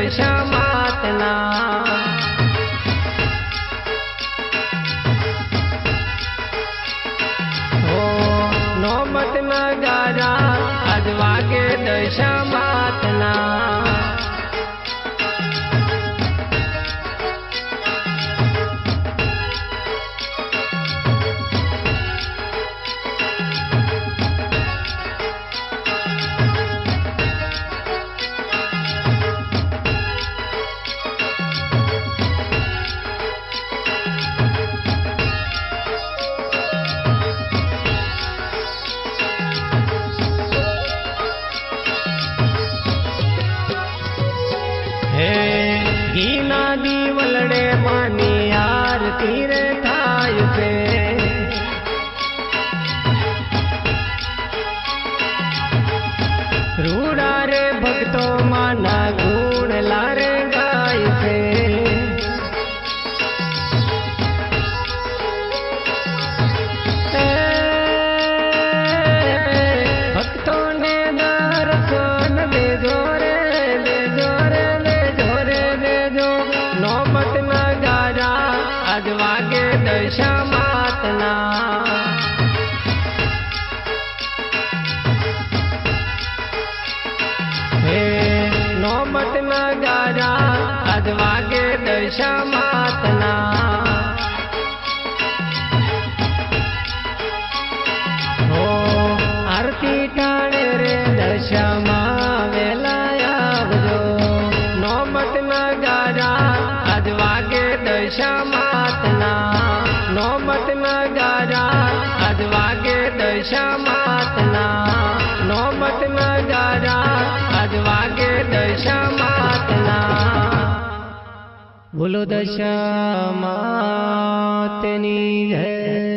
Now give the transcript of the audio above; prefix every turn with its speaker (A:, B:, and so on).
A: દશા માતના હો નોમત નગારા આજ વાગે દશા માતના ઘીના દીવલડે માની આરતી રે થાય છે રૂડા રે ભક્તો માના ગુણ લારે ગાય છે ભક્તોને દર્શન દેજો રે દેજો રે નોમત નગારા આજ વાગે દશા માતના હે નોમત નગારા આજ વાગે દશા માતના હો આરતી ટાણે રે દશામાં વેલા આવજો નોમત નગારા આજ વાગે દશા માતના નોમત નગારા આજ વાગે દશા માતના નોમત નગારા આજ વાગે દશા માતના બોલો દશા માતની જય।